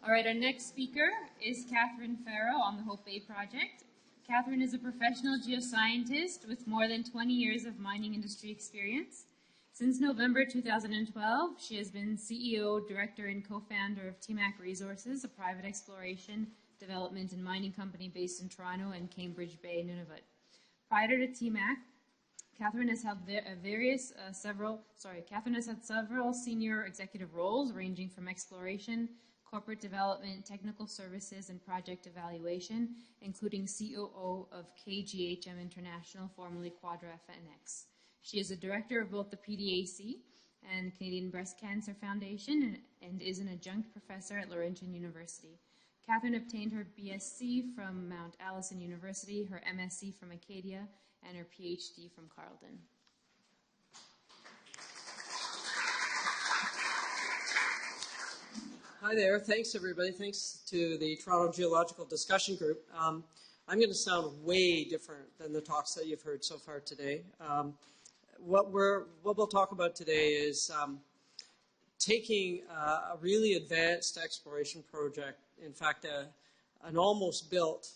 All right, our next speaker is Catharine Farrow on the Hope Bay project. Catharine is a professional geoscientist with more than 20 years of mining industry experience. Since November 2012, she has been CEO, director, and co-founder of TMAC Resources, a private exploration, development, and mining company based in Toronto and Cambridge Bay, Nunavut. Prior to TMAC, Catharine has held several senior executive roles ranging from exploration, corporate development, technical services, and project evaluation, including COO of KGHM International, formerly Quadra FNX. She is a director of both the PDAC and Canadian Breast Cancer Foundation and is an adjunct professor at Laurentian University. Catharine obtained her BSc from Mount Allison University, her MSc from Acadia, and her PhD from Carleton. Hi there. Thanks, everybody. Thanks to the Toronto Geological Discussion Group. I'm going to sound way different than the talks that you've heard so far today. What we'll talk about today is taking a really advanced exploration project, in fact, an almost built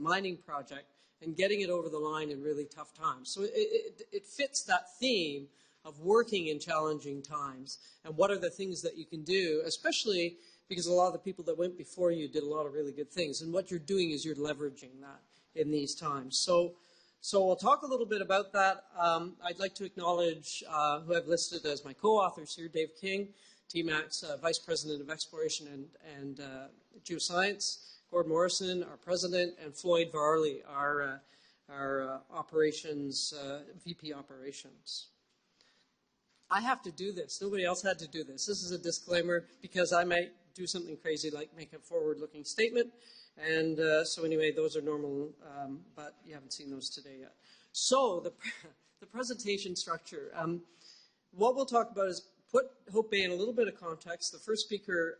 mining project, and getting it over the line in really tough times. So it fits that theme of working in challenging times, and what are the things that you can do, especially because a lot of the people that went before you did a lot of really good things, and what you're doing is you're leveraging that in these times. So we'll talk a little bit about that. I'd like to acknowledge who I've listed as my co-authors here: Dave King, TMAC's Vice President of Exploration and Geoscience; Gord Morrison, our President; and Floyd Varley, our Operations VP Operations. I have to do this. Nobody else had to do this. This is a disclaimer because I might do something crazy like make a forward-looking statement. And so anyway, those are normal, but you haven't seen those today yet. So the presentation structure. What we'll talk about is put Hope Bay in a little bit of context. The first speaker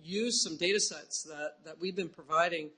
used some data sets that we've been providing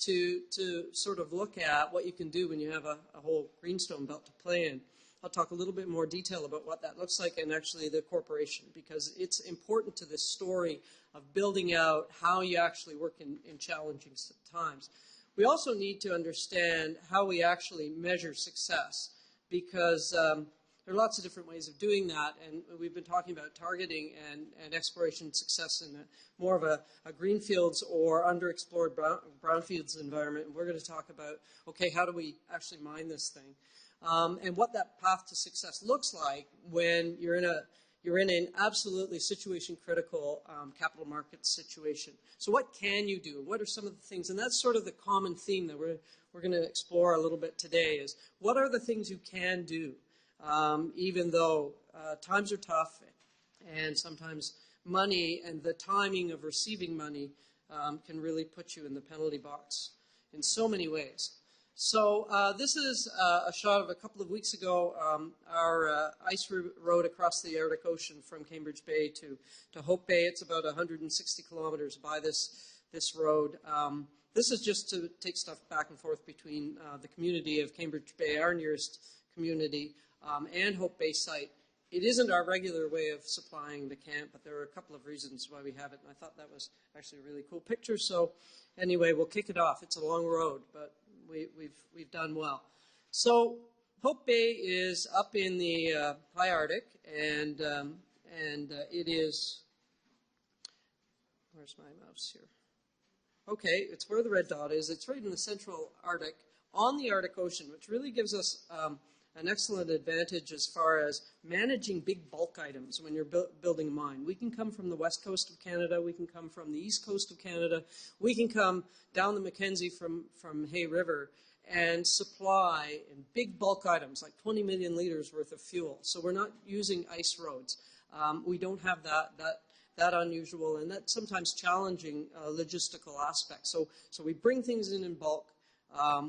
to sort of look at what you can do when you have a whole greenstone belt to play in. I'll talk a little bit more detail about what that looks like and actually the corporation, because it's important to this story of building out how you actually work in challenging times. We also need to understand how we actually measure success, because there are lots of different ways of doing that, and we've been talking about targeting and exploration success in more of a greenfields or underexplored brownfields environment. And we're going to talk about, okay, how do we actually mine this thing? And what that path to success looks like when you're in an absolutely situation critical capital markets situation. So what can you do? What are some of the things? And that's sort of the common theme that we're going to explore a little bit today, is what are the things you can do, even though times are tough and sometimes money and the timing of receiving money can really put you in the penalty box in so many ways. So this is a shot of a couple of weeks ago, our ice road across the Arctic Ocean from Cambridge Bay to Hope Bay. It's about 160 kilometers by this road. This is just to take stuff back and forth between the community of Cambridge Bay, our nearest community, and Hope Bay site. It isn't our regular way of supplying the camp, but there are a couple of reasons why we have it, and I thought that was actually a really cool picture. So anyway, we'll kick it off. It's a long road, but we've done well. So Hope Bay is up in the high Arctic, and it is, where's my mouse here? Okay, it's where the red dot is. It's right in the central Arctic on the Arctic Ocean, which really gives us an excellent advantage as far as managing big bulk items when you're building a mine. We can come from the west coast of Canada. We can come from the east coast of Canada. We can come down the Mackenzie from Hay River and supply in big bulk items like 20 million liters worth of fuel. So we're not using ice roads. We don't have that unusual and that sometimes challenging logistical aspect. So we bring things in bulk.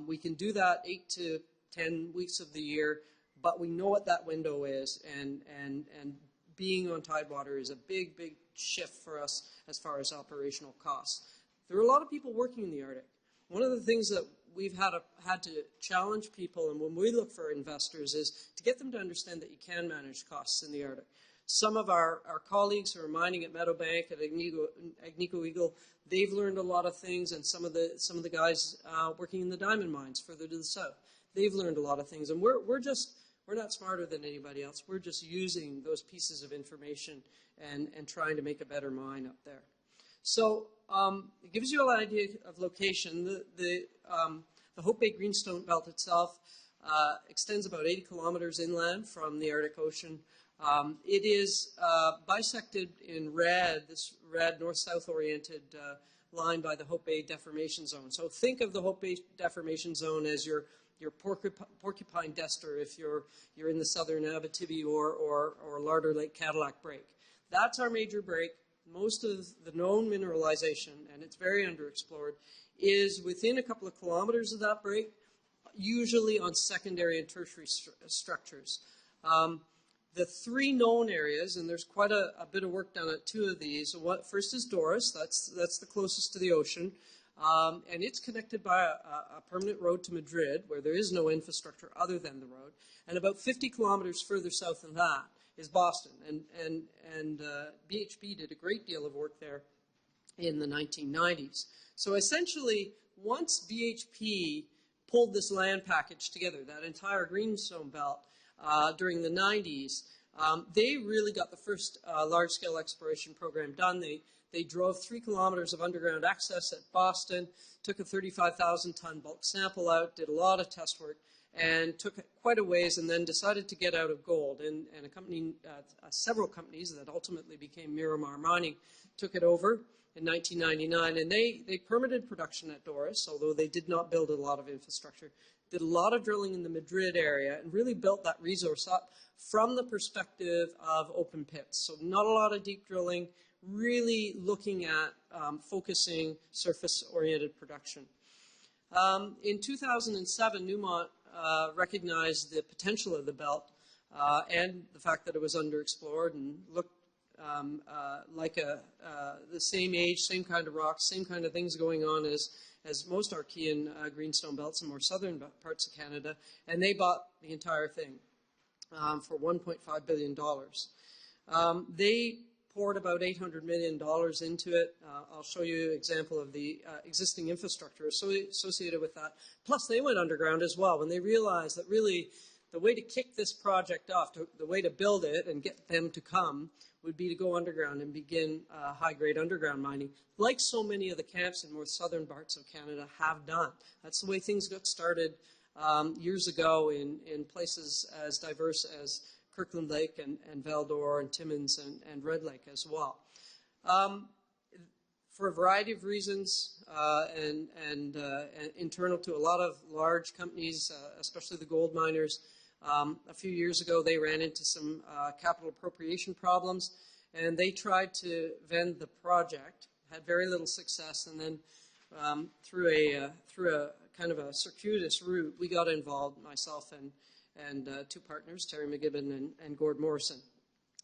We can do that 8 to 10 weeks of the year, but we know what that window is, and being on tidewater is a big shift for us as far as operational costs. There are a lot of people working in the Arctic. One of the things that we've had to challenge people, and when we look for investors, is to get them to understand that you can manage costs in the Arctic. Some of our colleagues who are mining at Meadowbank, at Agnico Eagle, they've learned a lot of things, and some of the guys working in the diamond mines further to the south, they've learned a lot of things. And we're not smarter than anybody else. We're just using those pieces of information and trying to make a better mine up there. So it gives you an idea of location. The Hope Bay Greenstone Belt itself extends about 80 kilometers inland from the Arctic Ocean. It is bisected in red, this red north-south oriented line by the Hope Bay Deformation Zone. So think of the Hope Bay Deformation Zone as your Porcupine Dester if you're in the southern Abitibi or Larder Lake Cadillac Break. That's our major break. Most of the known mineralization, and it's very underexplored, is within a couple of kilometers of that break, usually on secondary and tertiary structures. The three known areas, and there's quite a bit of work done at two of these. First is Doris, that's the closest to the ocean, and it's connected by a permanent road to Madrid, where there is no infrastructure other than the road. And about 50 kilometers further south than that is Boston, and BHP did a great deal of work there in the 1990s. So essentially, once BHP pulled this land package together, that entire greenstone belt, during the 90s, they really got the first large-scale exploration program done. They drove 3 kilometers of underground access at Boston, took a 35,000-ton bulk sample out, did a lot of test work, and took it quite a ways, and then decided to get out of gold. And a company, several companies that ultimately became Miramar Mining, took it over in 1999, and they permitted production at Doris, although they did not build a lot of infrastructure. Did a lot of drilling in the Madrid area and really built that resource up from the perspective of open pits. So not a lot of deep drilling, really looking at focusing surface-oriented production. In 2007, Newmont recognized the potential of the belt and the fact that it was underexplored and looked like the same age, same kind of rocks, same kind of things going on as most Archean greenstone belts in more southern parts of Canada, and they bought the entire thing for $1.5 billion. They poured about $800 million into it. I'll show you an example of the existing infrastructure associated with that. Plus, they went underground as well when they realized that really the way to kick this project off, the way to build it and get them to come, would be to go underground and begin high-grade underground mining, like so many of the camps in more southern parts of Canada have done. That's the way things got started years ago in places as diverse as Kirkland Lake and Val-d'Or and Timmins and Red Lake as well. For a variety of reasons and internal to a lot of large companies, especially the gold miners, a few years ago they ran into some capital appropriation problems, and they tried to vend the project, had very little success, and then through a kind of a circuitous route, we got involved, myself and two partners, Terry McGibbon and Gord Morrison.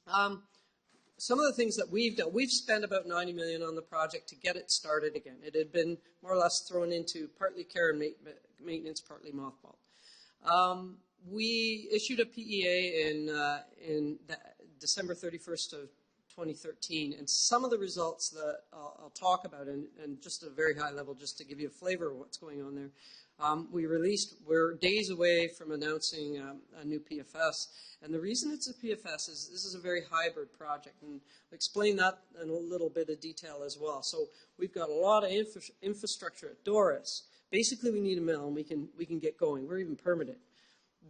Some of the things that we've done, we've spent about $90 million on the project to get it started again. It had been more or less thrown into partly care and maintenance, partly mothballed. We issued a PEA in December 31st of 2013, and some of the results that I'll talk about, and just at a very high level, just to give you a flavor of what's going on there. We're days away from announcing a new PFS, and the reason it's a PFS is this is a very hybrid project, and I'll explain that in a little bit of detail as well. So we've got a lot of infrastructure at Doris. Basically, we need a mill, and we can get going. We're even permitted.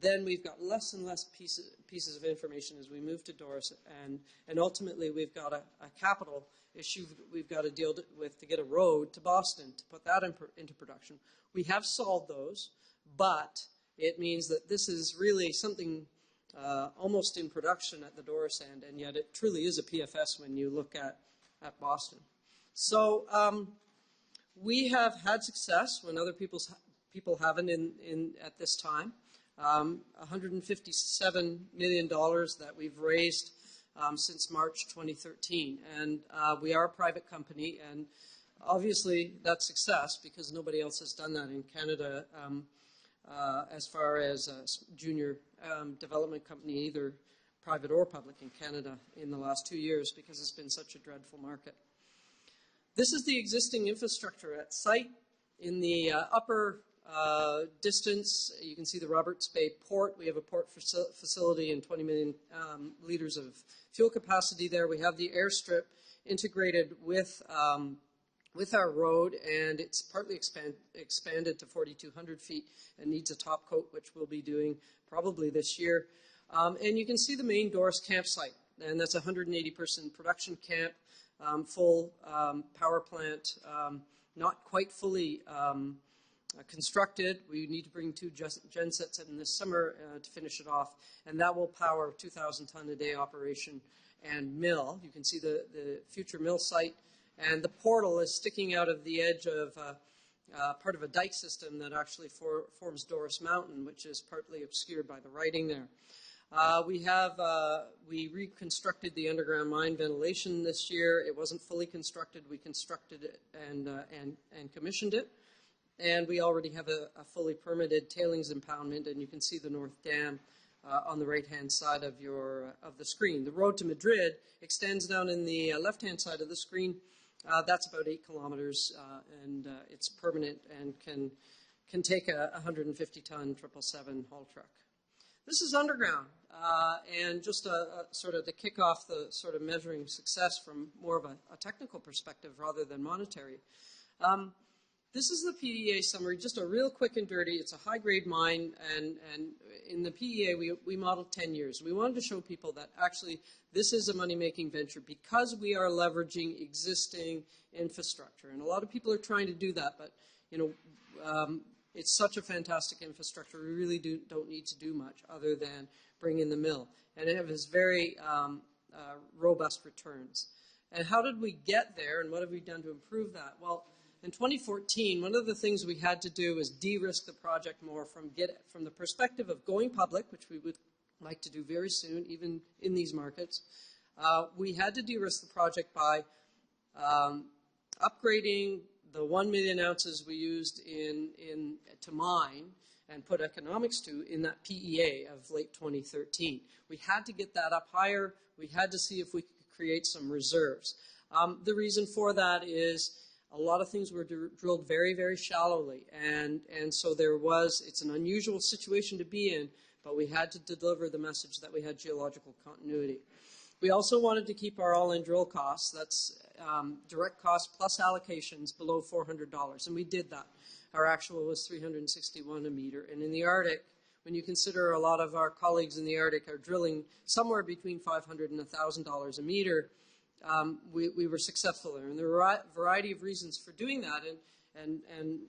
Then we've got less and less pieces of information as we move to Doris, and ultimately we've got a capital issue we've got to deal with to get a road to Boston to put that into production. We have solved those, but it means that this is really something almost in production at the Doris end, and yet it truly is a PFS when you look at Boston. So we have had success when other people haven't at this time. $157 million that we've raised since March 2013, and we are a private company, and obviously that's success because nobody else has done that in Canada as far as a junior development company, either private or public, in Canada in the last 2 years because it's been such a dreadful market. This is the existing infrastructure at site. In the upper distance, you can see the Roberts Bay port. We have a port facility and 20 million liters of fuel capacity there. We have the airstrip integrated with our road, and it's partly expanded to 4,200 feet and needs a top coat, which we'll be doing probably this year. And you can see the main Doris campsite, and that's a 180-person production camp, full power plant, not quite fully constructed. We need to bring 2 gensets in this summer to finish it off, and that will power 2,000-ton-a-day operation and mill. You can see the future mill site, and the portal is sticking out of the edge of part of a dike system that actually forms Doris Mountain, which is partly obscured by the writing there. We reconstructed the underground mine ventilation this year. It wasn't fully constructed. We constructed it and commissioned it. And we already have a fully permitted tailings impoundment, and you can see the North Dam on the right-hand side of the screen. The road to Madrid extends down in the left-hand side of the screen. That's about 8 kilometers, and it's permanent and can take a 150-ton 777 haul truck. This is underground, and just sort of to kick off the sort of measuring success from more of a technical perspective rather than monetary. This is the PEA summary, just a real quick and dirty. It's a high-grade mine, and in the PEA, we modeled 10 years. We wanted to show people that actually this is a money-making venture because we are leveraging existing infrastructure. And a lot of people are trying to do that, but it's such a fantastic infrastructure. We really don't need to do much other than bring in the mill. And it has very robust returns. And how did we get there, and what have we done to improve that? Well, in 2014, one of the things we had to do was de-risk the project more from the perspective of going public, which we would like to do very soon, even in these markets. We had to de-risk the project by upgrading the 1 million ounces we used to mine and put economics to in that PEA of late 2013. We had to get that up higher. We had to see if we could create some reserves. The reason for that is a lot of things were drilled very, very shallowly, and so it's an unusual situation to be in, but we had to deliver the message that we had geological continuity. We also wanted to keep our all-in drill costs, that's direct costs plus allocations, below $400, and we did that. Our actual was $361 a meter, and in the Arctic, when you consider a lot of our colleagues in the Arctic are drilling somewhere between $500 and $1,000 a meter, we were successful there. And there were a variety of reasons for doing that, and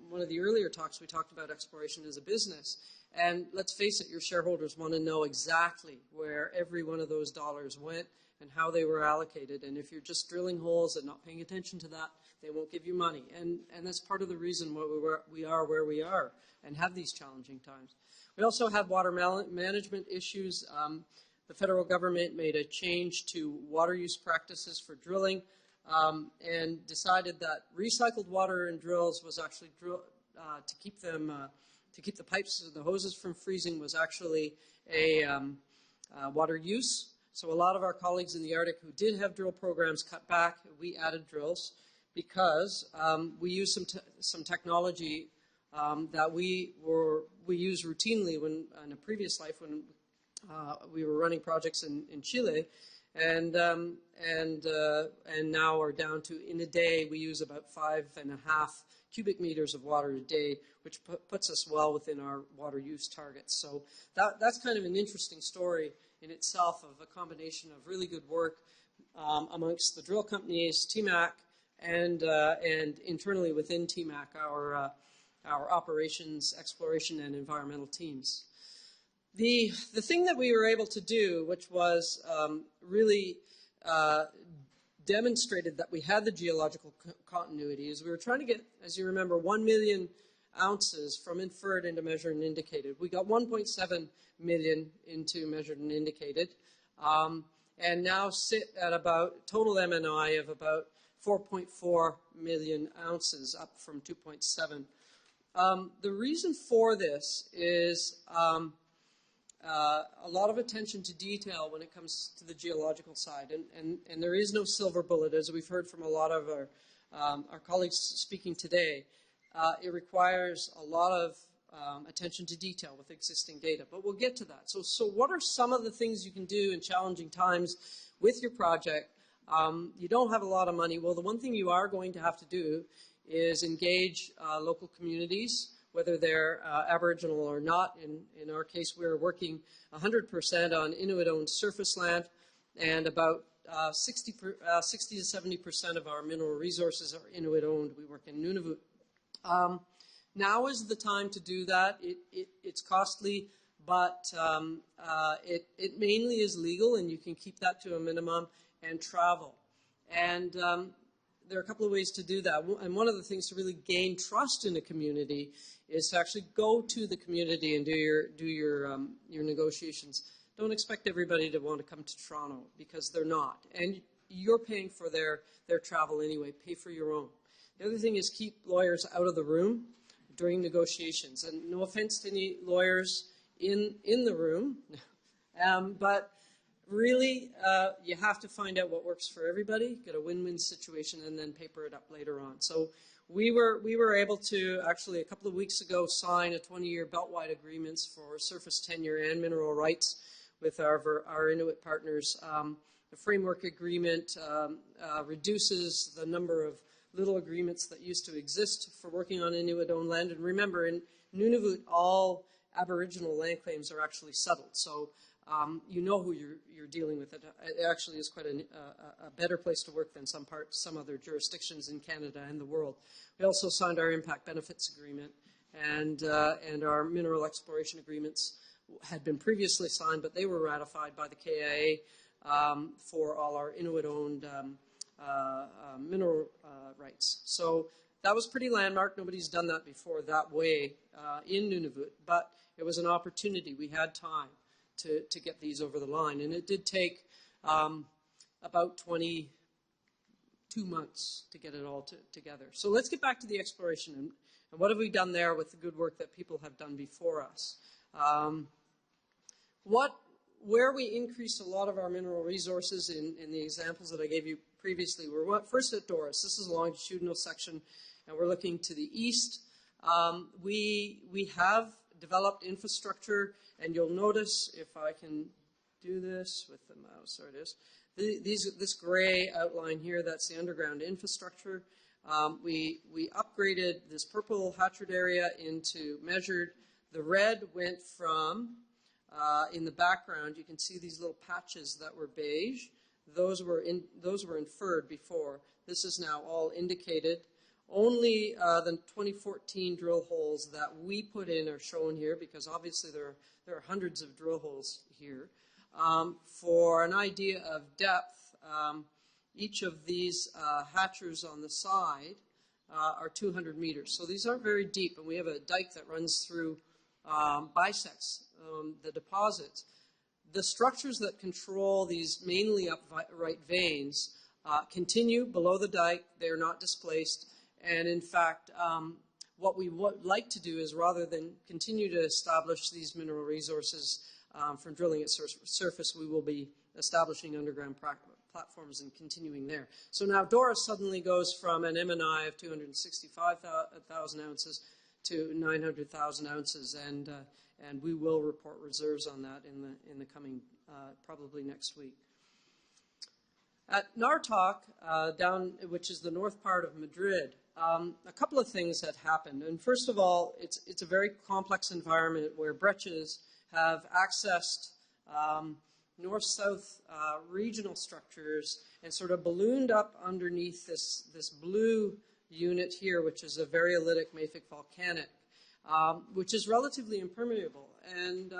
one of the earlier talks we talked about exploration as a business. And let's face it, your shareholders want to know exactly where every one of those dollars went and how they were allocated. And if you're just drilling holes and not paying attention to that, they won't give you money. And that's part of the reason why we are where we are and have these challenging times. We also have water management issues. The federal government made a change to water use practices for drilling and decided that recycled water in drills was actually to keep the pipes, the hoses from freezing was actually a water use. So a lot of our colleagues in the Arctic who did have drill programs cut back. We added drills because we used some technology that we used routinely in a previous life when we were running projects in Chile, and now are down to, in a day, we use about 5.5 cubic meters of water a day, which puts us well within our water use targets. So that's kind of an interesting story in itself of a combination of really good work amongst the drill companies, TMAC, and internally within TMAC, our operations, exploration, and environmental teams. The thing that we were able to do, which was really demonstrated that we had the geological continuity, is we were trying to get, as you remember, 1 million ounces from inferred into measured and indicated. We got 1.7 million into measured and indicated, and now sit at about total MNI of about 4.4 million ounces, up from 2.7. The reason for this is a lot of attention to detail when it comes to the geological side. And there is no silver bullet, as we've heard from a lot of our colleagues speaking today. It requires a lot of attention to detail with existing data, but we'll get to that. So what are some of the things you can do in challenging times with your project? You don't have a lot of money. Well, the one thing you are going to have to do is engage local communities, whether they're Aboriginal or not. In our case, we're working 100% on Inuit-owned surface land, and about 60 to 70% of our mineral resources are Inuit-owned. We work in Nunavut. Now is the time to do that. It's costly, but it mainly is legal, and you can keep that to a minimum, and travel. And there are a couple of ways to do that. And one of the things to really gain trust in a community is to actually go to the community and do your negotiations. Don't expect everybody to want to come to Toronto, because they're not. And you're paying for their travel anyway. Pay for your own. The other thing is keep lawyers out of the room during negotiations. And no offense to any lawyers in the room, but really you have to find out what works for everybody, get a win-win situation, and then paper it up later on. So we were able to actually a couple of weeks ago sign a 20-year beltwide agreements for surface tenure and mineral rights with our Inuit partners. The framework agreement reduces the number of little agreements that used to exist for working on Inuit-owned land. And remember, in Nunavut, all Aboriginal land claims are actually settled. So you know who you're dealing with. It actually is quite a better place to work than some other jurisdictions in Canada and the world. We also signed our impact benefits agreement, and our mineral exploration agreements had been previously signed, but they were ratified by the KIA for all our Inuit-owned mineral rights. So that was pretty landmark. Nobody's done that before that way in Nunavut, but it was an opportunity. We had time to get these over the line, and it did take about 22 months to get it all together. So let's get back to the exploration, and what have we done there with the good work that people have done before us. Where we increased a lot of our mineral resources in the examples that I gave you previously, we're first at Doris. This is a longitudinal section, and we're looking to the east. We have developed infrastructure, and you'll notice, if I can do this with the mouse, there it is, this gray outline here, that's the underground infrastructure. We upgraded this purple hatchet area into measured. The red went from, in the background, you can see these little patches that were beige. Those were inferred before. This is now all indicated. Only the 2014 drill holes that we put in are shown here, because obviously there are hundreds of drill holes here. For an idea of depth, each of these hatchers on the side are 200 meters. So these aren't very deep, and we have a dike that runs through, bisects the deposits. The structures that control these mainly upright veins continue below the dike. They're not displaced. And in fact, what we would like to do is, rather than continue to establish these mineral resources from drilling at surface, we will be establishing underground platforms and continuing there. So now Doris suddenly goes from an M&I of 265,000 ounces to 900,000 ounces, and we will report reserves on that in the coming, probably next week. At Nartok, which is the north part of Madrid, a couple of things had happened. And first of all, it's a very complex environment where breccias have accessed north-south regional structures and sort of ballooned up underneath this blue unit here, which is a variolitic mafic volcanic, which is relatively impermeable. And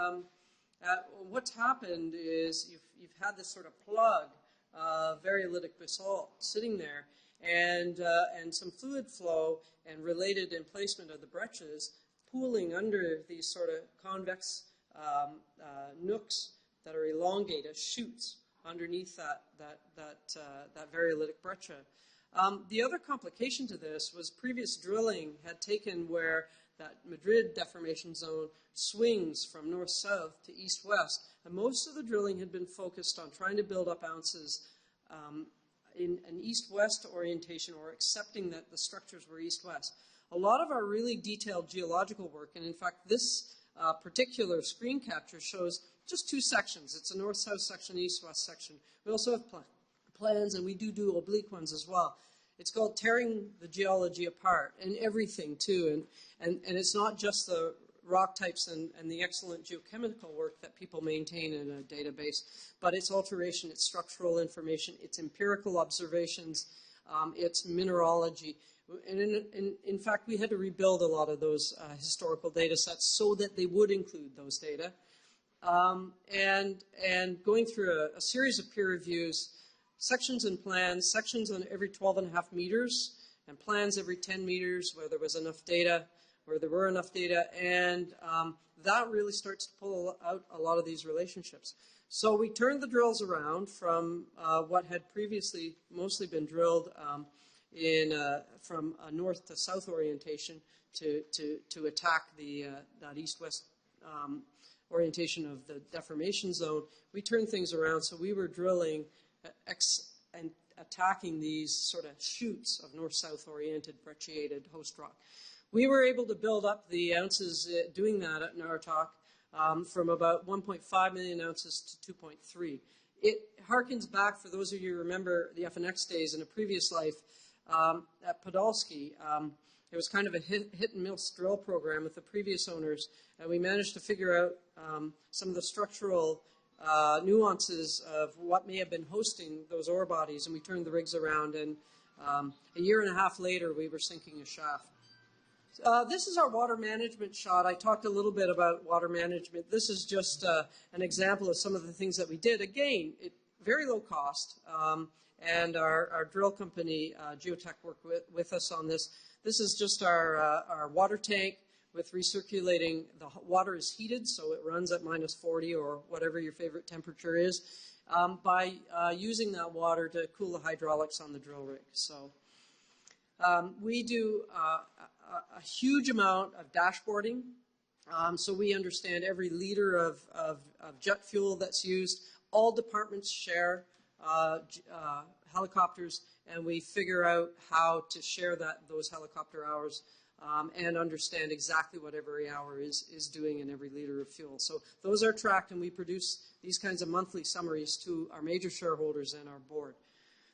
what's happened is you've had this sort of plug of variolitic basalt sitting there, and some fluid flow and related emplacement of the breccias pooling under these sort of convex nooks that are elongated, shoots underneath that variolitic breccia. The other complication to this was previous drilling had taken where that Madrid deformation zone swings from north-south to east-west, and most of the drilling had been focused on trying to build up ounces in an east-west orientation, or accepting that the structures were east-west. A lot of our really detailed geological work, and in fact this particular screen capture shows just two sections. It's a north-south section, east-west section. We also have plans, and we do oblique ones as well. It's called Tearing the Geology Apart, and everything too. And it's not just the rock types and the excellent geochemical work that people maintain in a database, but it's alteration, it's structural information, it's empirical observations, it's mineralogy. And in fact, we had to rebuild a lot of those historical data sets so that they would include those data. And going through a series of peer reviews, sections and plans, sections on every 12.5 meters, and plans every 10 meters where there was enough data, where there were enough data, and that really starts to pull out a lot of these relationships. So we turned the drills around from what had previously mostly been drilled from a north to south orientation to attack that east-west orientation of the deformation zone. We turned things around, so we were drilling and attacking these sort of chutes of north-south oriented brecciated host rock. We were able to build up the ounces doing that at Naratawk from about 1.5 million ounces to 2.3. It harkens back, for those of you who remember the FNX days in a previous life, at Podolski. It was kind of a hit and miss drill program with the previous owners, and we managed to figure out some of the structural nuances of what may have been hosting those ore bodies, and we turned the rigs around, and a year and a half later we were sinking a shaft. This is our water management shot. I talked a little bit about water management. This is just an example of some of the things that we did. Again, very low cost, and our drill company, Geotech, worked with us on this. This is just our water tank with recirculating. The water is heated, so it runs at -40 or whatever your favorite temperature is, by using that water to cool the hydraulics on the drill rig. So we do a huge amount of dashboarding, so we understand every liter of jet fuel that's used. All departments share helicopters, and we figure out how to share those helicopter hours and understand exactly what every hour is doing in every liter of fuel. So those are tracked, and we produce these kinds of monthly summaries to our major shareholders and our board.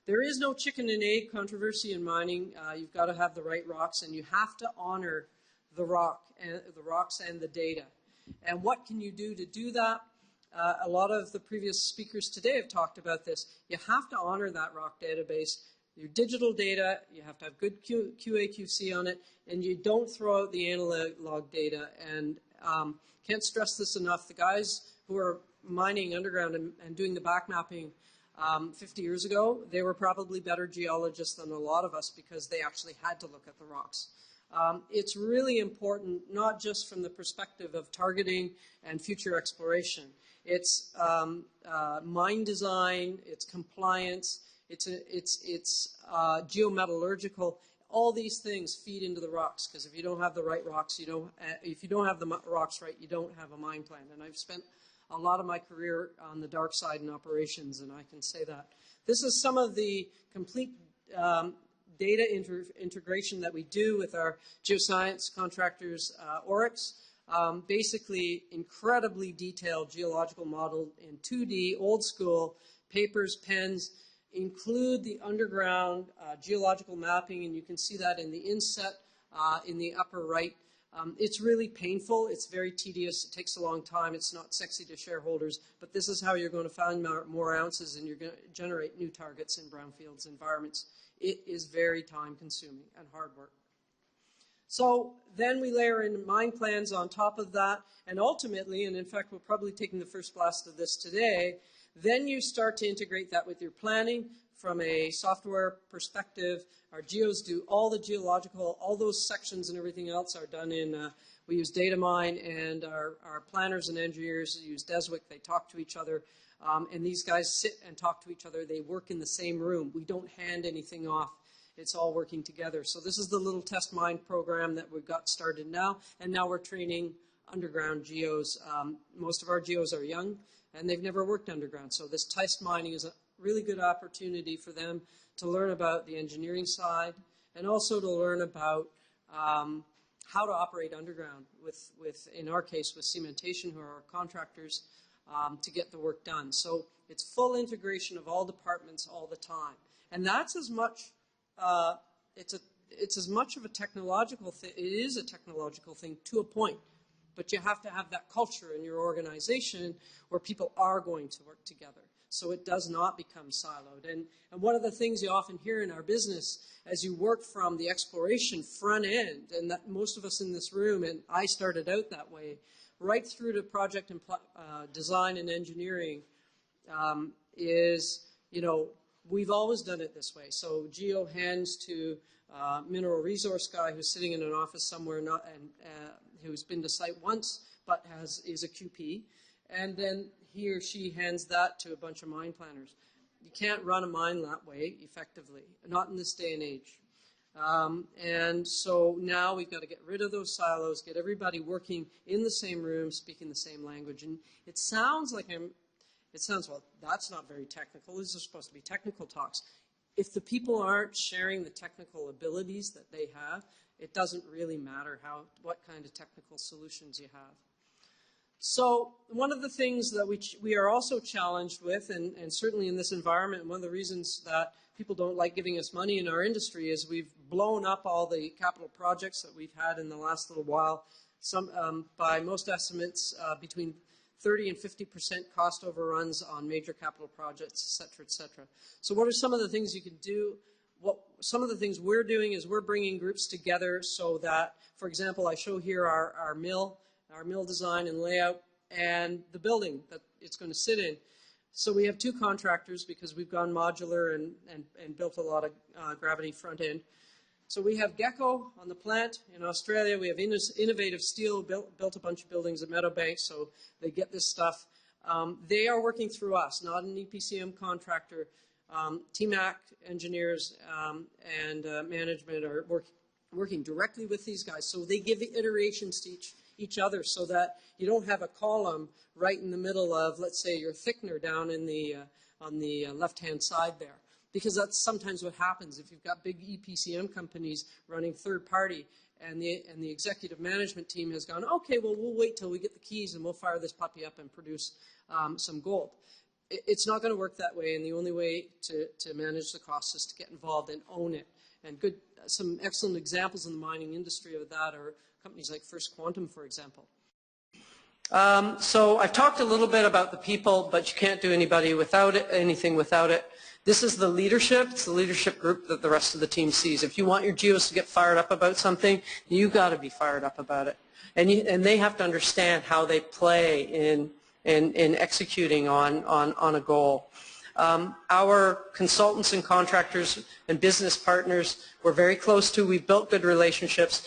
There is no chicken and egg controversy in mining. You've got to have the right rocks, and you have to honor the rocks and the data. And what can you do to do that? A lot of the previous speakers today have talked about this. You have to honor that rock database. Your digital data, you have to have good QA/QC on it, and you don't throw out the analog data. And can't stress this enough. The guys who are mining underground and doing the back mapping 50 years ago, they were probably better geologists than a lot of us because they actually had to look at the rocks. It's really important, not just from the perspective of targeting and future exploration. It's mine design, it's compliance, it's geometallurgical. All these things feed into the rocks, because if you don't have the right rocks, if you don't have the rocks right, you don't have a mine plan. And I've spent a lot of my career on the dark side in operations, and I can say that. This is some of the complete data integration that we do with our geoscience contractors, Oryx. Basically, incredibly detailed geological model in 2D, old school, papers, pens, include the underground geological mapping, and you can see that in the inset in the upper right. It's really painful. It's very tedious. It takes a long time. It's not sexy to shareholders, but this is how you're going to find more ounces, and you're going to generate new targets in brownfields environments. It is very time-consuming and hard work. So then we layer in mine plans on top of that, and ultimately, and in fact we're probably taking the first blast of this today, then you start to integrate that with your planning from a software perspective. Our geos do all the geological, all those sections and everything else are done in, we use Datamine, and our planners and engineers use Deswick. They talk to each other, and these guys sit and talk to each other. They work in the same room. We don't hand anything off. it's all working together. So this is the little test mine program that we've got started now, and now we're training underground geos. Most of our geos are young, and they've never worked underground. So this test mining is a really good opportunity for them to learn about the engineering side and also to learn about how to operate underground with, in our case, with cementation, who are our contractors, to get the work done. So it's full integration of all departments all the time. And that's as much, it's as much of a technological thing, it is a technological thing to a point, but you have to have that culture in your organization where people are going to work together, so it does not become siloed. And one of the things you often hear in our business as you work from the exploration front end, and that most of us in this room, and I started out that way, right through to project and design and engineering, is, you know, we've always done it this way. So geo hands to mineral resource guy who's sitting in an office somewhere, who's been to site once, but is a QP, and then he or she hands that to a bunch of mine planners. You can't run a mine that way effectively, not in this day and age. And so now we've got to get rid of those silos, get everybody working in the same room, speaking the same language. And it sounds like well, that's not very technical. These are supposed to be technical talks. If the people aren't sharing the technical abilities that they have, it doesn't really matter what kind of technical solutions you have. So one of the things that we are also challenged with, and certainly in this environment, one of the reasons that people don't like giving us money in our industry is we've blown up all the capital projects that we've had in the last little while. Some, by most estimates, between 30 and 50% cost overruns on major capital projects, et cetera, et cetera. So what are some of the things you can do? Some of the things we're doing is we're bringing groups together so that, for example, I show here our mill design and layout, and the building that it's going to sit in. So we have two contractors because we've gone modular and built a lot of gravity front end. So we have Gecko on the plant in Australia. We have Innovative Steel built a bunch of buildings at Meadowbank, so they get this stuff. They are working through us, not an EPCM contractor. TMAC engineers and management are working directly with these guys. So they give iterations to each other so that you don't have a column right in the middle of, let's say, your thickener down in the on the left-hand side there. Because that's sometimes what happens if you've got big EPCM companies running third-party and the executive management team has gone, okay, well, we'll wait till we get the keys and we'll fire this puppy up and produce some gold. It's not going to work that way, and the only way to manage the costs is to get involved and own it. And some excellent examples in the mining industry of that are companies like First Quantum, for example. So I've talked a little bit about the people, but you can't do anything without it. This is the leadership. It's the leadership group that the rest of the team sees. If you want your geos to get fired up about something, you've got to be fired up about it. And they have to understand how they play in executing on a goal. Our consultants and contractors and business partners we're very close to. We've built good relationships.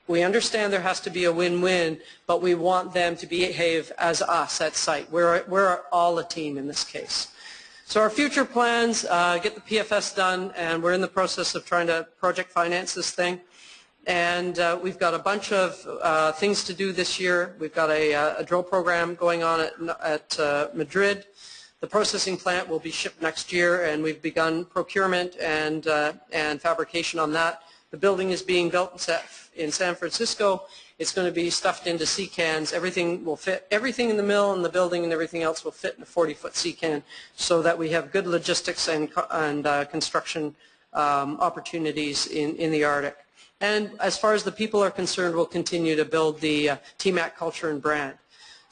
We understand there has to be a win-win, but we want them to behave as us at site. We're all a team in this case. So our future plans, get the PFS done, and we're in the process of trying to project finance this thing. And we've got a bunch of things to do this year. We've got a drill program going on at Madrid. The processing plant will be shipped next year, and we've begun procurement and fabrication on that. The building is being built in San Francisco. It's going to be stuffed into sea cans. Everything will fit. Everything in the mill and the building and everything else will fit in a 40-foot sea can, so that we have good logistics and construction opportunities in the Arctic. And as far as the people are concerned, we'll continue to build the TMAC culture and brand.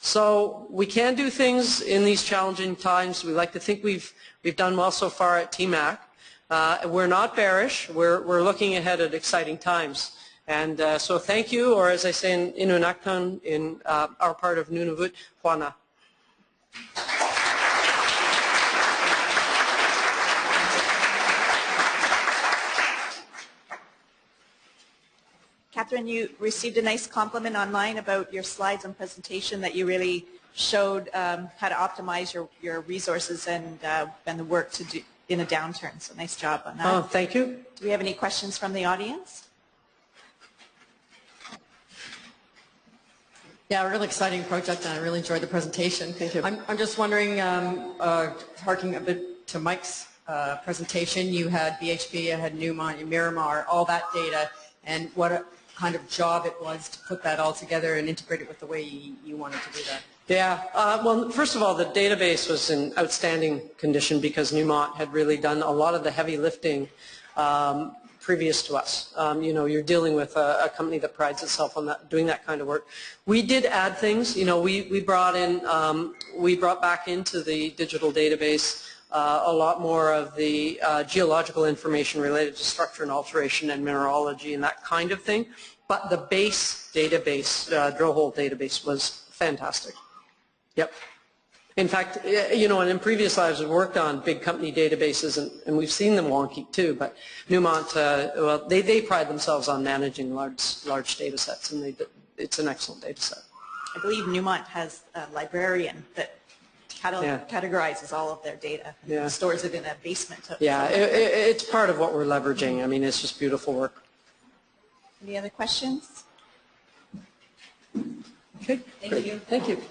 So we can do things in these challenging times. We like to think we've done well so far at TMAC. We're not bearish. We're looking ahead at exciting times. And so thank you, or as I say in Inunnaqtun, in our part of Nunavut, Juana. Catharine, you received a nice compliment online about your slides and presentation, that you really showed how to optimize your resources and the work to do in a downturn. So nice job on that. Oh, thank you. Do we have any questions from the audience? Yeah, a really exciting project, and I really enjoyed the presentation. Thank you. I'm just wondering, harking a bit to Mike's presentation, you had BHP, you had Newmont, you Miramar, all that data, and what a kind of job it was to put that all together and integrate it with the way you wanted to do that. Yeah, well, first of all, the database was in outstanding condition because Newmont had really done a lot of the heavy lifting previous to us. You know, you're dealing with a company that prides itself on that, doing that kind of work. We did add things. You know, we brought back into the digital database a lot more of the geological information related to structure and alteration and mineralogy and that kind of thing. But the base database, drill hole database, was fantastic. Yep. In fact, you know, and in previous lives we've worked on big company databases, and we've seen them wonky too, but Newmont, well, they pride themselves on managing large data sets, and it's an excellent data set. I believe Newmont has a librarian that categorizes all of their data and stores it in a basement. Yeah, it's part of what we're leveraging. I mean, it's just beautiful work. Any other questions? Okay. Thank you. Thank you.